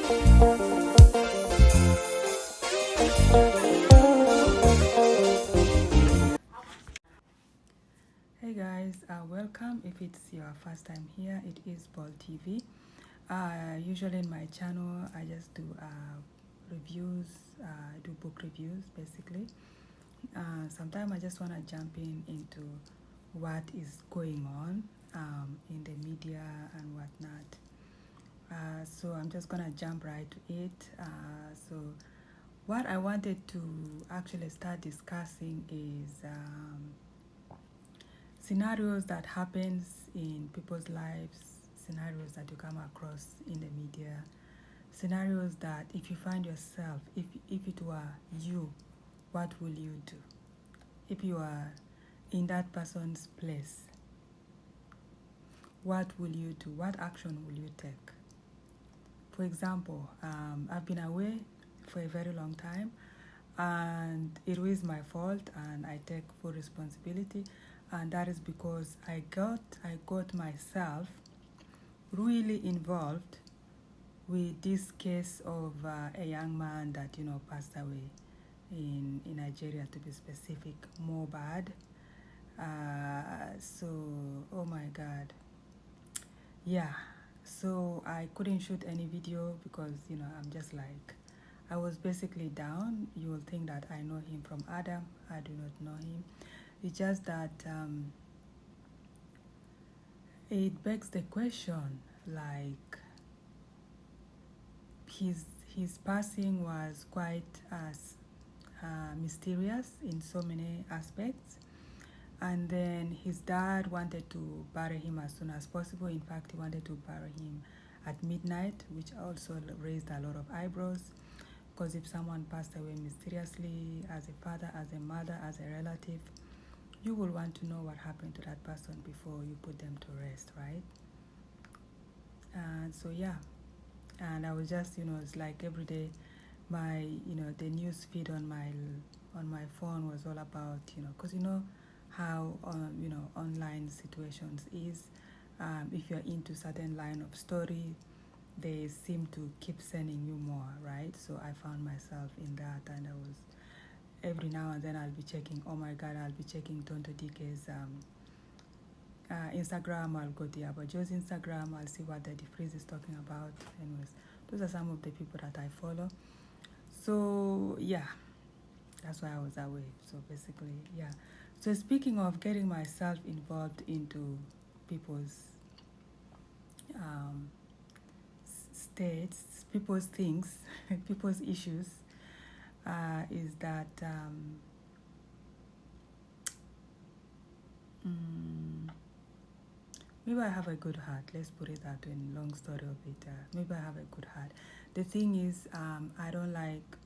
Hey guys, welcome. If it's your first time here, it is Ball TV. Usually in my channel, I just do reviews, do book reviews basically. Sometimes I just want to jump into what is going on in the media and whatnot. So I'm just gonna jump right to it. So what I wanted to actually start discussing is scenarios that happens in people's lives, scenarios that you come across in the media, scenarios that if you find yourself, if it were you, what will you do? If you are in that person's place, what will you do? What action will you take? For example, I've been away for a very long time, and it was my fault, and I take full responsibility, and that is because I got myself really involved with this case of a young man that passed away in Nigeria, to be specific, Mohbad. So oh my God, yeah. So I couldn't shoot any video because I'm just like, I was basically down. You will think that I know him from Adam. I do not know him. It's just that it begs the question, like, his passing was quite mysterious in so many aspects. And then his dad wanted to bury him as soon as possible. In fact, he wanted to bury him at midnight, which also raised a lot of eyebrows, because if someone passed away mysteriously, as a father, as a mother, as a relative, you will want to know what happened to that person before you put them to rest, right? And so yeah, and I was just it's like every day my the news feed on my phone was all about because how online situations is. If you're into certain line of story, they seem to keep sending you more, right? So I found myself in that, and I was every now and then I'll be checking, oh my God, I'll be checking Tonto DK's Instagram. I'll go to Abajo's Instagram, I'll see what Daddy Freeze is talking about. Anyways, those are some of the people that I follow. So yeah, that's why I was away. So basically, yeah. So speaking of getting myself involved into people's states, people's things, people's issues, is that maybe I have a good heart. Let's put it that way. In long story of it, maybe I have a good heart. The thing is, I don't like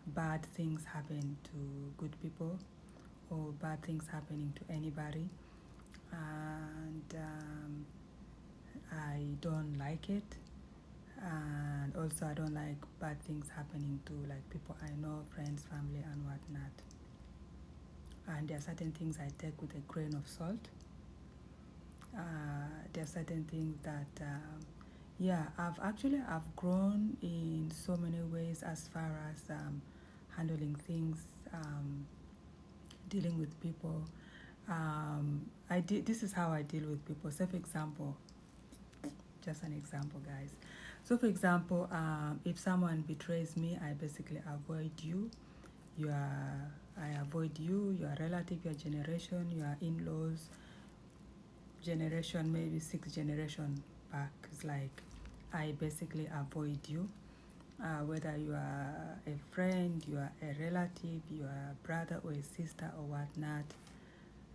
bad things happen to good people, or bad things happening to anybody, and I don't like it. And also I don't like bad things happening to like people I know, friends, family, and whatnot. And there are certain things I take with a grain of salt. There are certain things that yeah, I've grown in so many ways as far as handling things, dealing with people. This is how I deal with people. So for example, just an example, guys. So for example, if someone betrays me, I basically avoid you. I avoid you, your relative, your generation, your in-laws, generation, maybe 6 generation back. It's like I basically avoid you. Whether you are a friend, you are a relative, you are a brother or a sister or whatnot,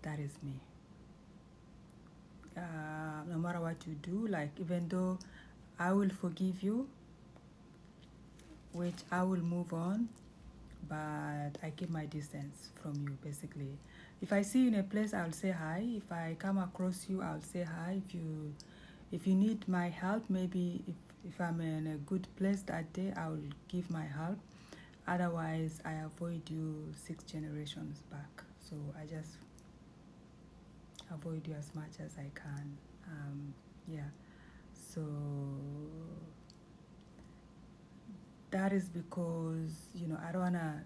that is me. No matter what you do, like even though I will forgive you, which I will move on, but I keep my distance from you, basically. If I see you in a place, I'll say hi. If I come across you, I'll say hi. If you need my help, maybe if I'm in a good place that day, I'll give my help. Otherwise, I avoid you 6 generations back. So I just avoid you as much as I can. Yeah. So that is because, you know, I don't wanna,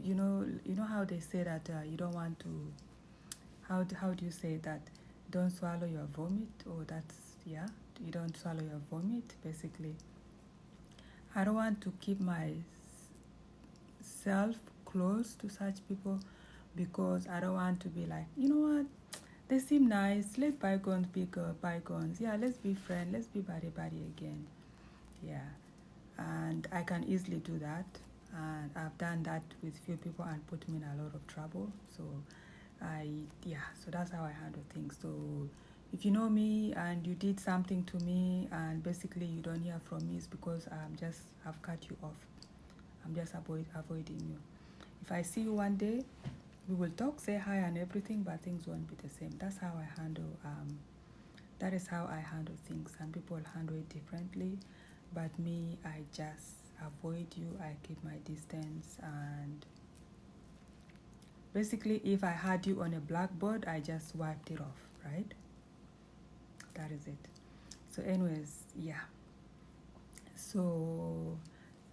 you know how they say that you don't want to, how do you say that? Don't swallow your vomit, or that's, yeah, you don't swallow your vomit, basically. I don't want to keep myself close to such people because I don't want to be like, you know what, they seem nice, let bygones be bygones. Yeah, let's be friends, let's be buddy again. Yeah, and I can easily do that, and I've done that with few people and put me in a lot of trouble. So so that's how I handle things. So if you know me and you did something to me and basically you don't hear from me, it's because I've cut you off. I'm just avoiding you. If I see you one day, we will talk, say hi and everything, but things won't be the same. That's how I handle that is how I handle things. Some people handle it differently, but me, I just avoid you. I keep my distance, and basically if I had you on a blackboard, I just wiped it off, right? That is it. So anyways, yeah. So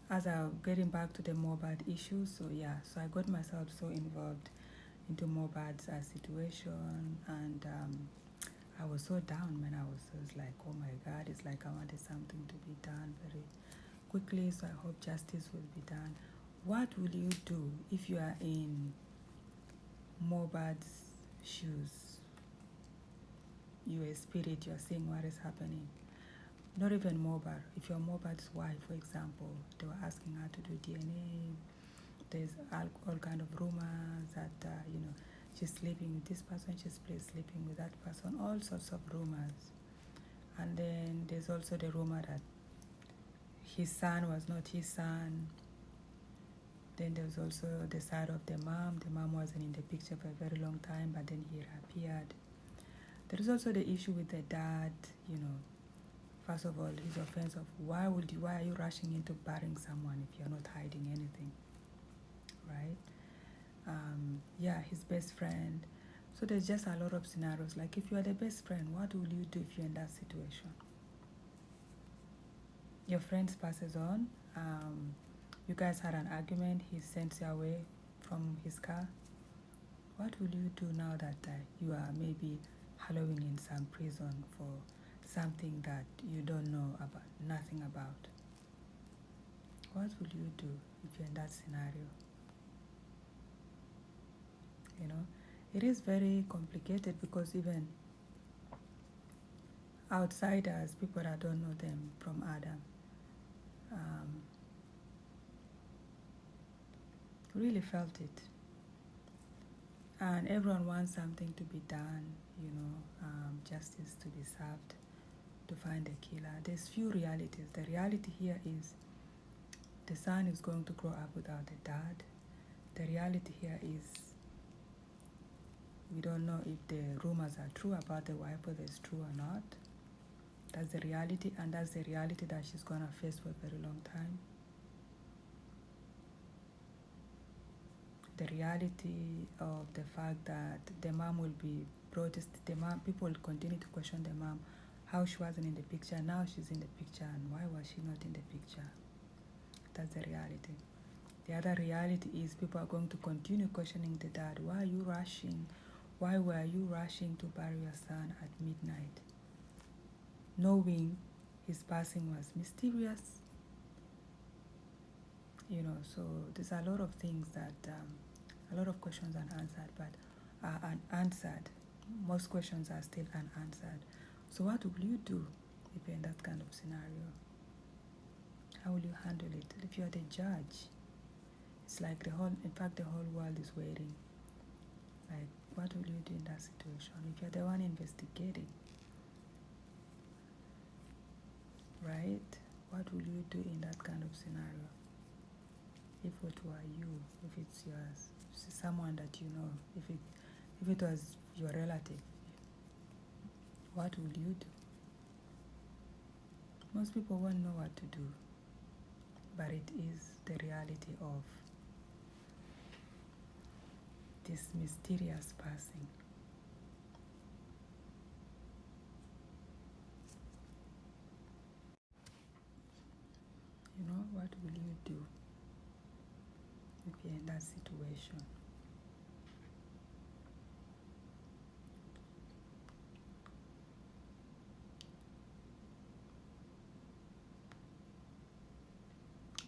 as I'm getting back to the Mobad issue, so yeah, so I got myself so involved into Mobad's situation, and I was so down, man. I was like, oh my God, it's like I wanted something to be done very quickly, so I hope justice will be done. What will you do if you are in Mobad's shoes? You are a spirit, you are seeing what is happening. Not even Mobad. If you're Mobad's wife, for example, they were asking her to do DNA. There's all kind of rumors that, she's sleeping with this person, she's sleeping with that person, all sorts of rumors. And then there's also the rumor that his son was not his son. Then there's also the side of the mom. The mom wasn't in the picture for a very long time, but then he appeared. There is also the issue with the dad, First of all, his offense of why are you rushing into burying someone if you're not hiding anything, right? His best friend. So there's just a lot of scenarios. Like if you are the best friend, what will you do if you're in that situation? Your friend passes on. You guys had an argument. He sends you away from his car. What will you do now that you are maybe hallowing in some prison for something that you don't know about, nothing about? What will you do if you're in that scenario? It is very complicated because even outsiders, people that don't know them from Adam, really felt it. And everyone wants something to be done, justice to be served, to find a killer. There's few realities. The reality here is the son is going to grow up without a dad. The reality here is we don't know if the rumors are true about the wife, whether it's true or not. That's the reality, and that's the reality that she's going to face for a very long time. The reality of the fact that the mom will be people will continue to question the mom, how she wasn't in the picture, now she's in the picture, and why was she not in the picture? That's the reality. The other reality is people are going to continue questioning the dad. Why are you rushing? Why were you rushing to bury your son at midnight, knowing his passing was mysterious? So there's a lot of things that, a lot of questions unanswered, but are unanswered. Most questions are still unanswered. So what will you do if you're in that kind of scenario? How will you handle it? If you're the judge, it's like the whole world is waiting. Like, what will you do in that situation? If you're the one investigating, right? What will you do in that kind of scenario? If it were you, if it's yours, if it's someone that you know, if it was your relative, what will you do? Most people won't know what to do, but it is the reality of this mysterious passing. You know, what will you do if you're in that situation?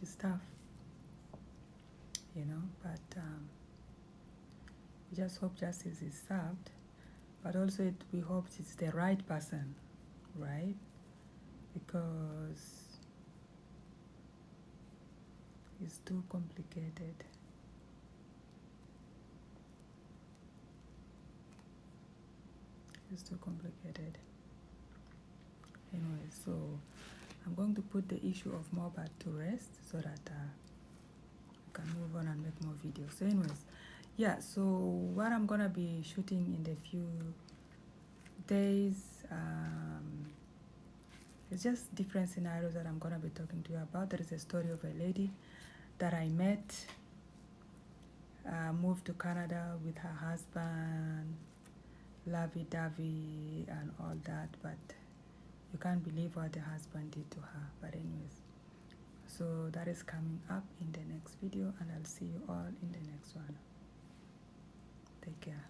It's tough, you know, but we just hope justice is served, but also we hope it's the right person, right? Because it's too complicated. It's too complicated. Anyway, so I'm going to put the issue of Mohbad to rest so that we can move on and make more videos. So anyways, yeah, so what I'm gonna be shooting in the few days, it's just different scenarios that I'm gonna be talking to you about. There is a story of a lady that I met, moved to Canada with her husband, lovey-dovey and all that, but you can't believe what the husband did to her. But anyways, so that is coming up in the next video, and I'll see you all in the next one. Take care.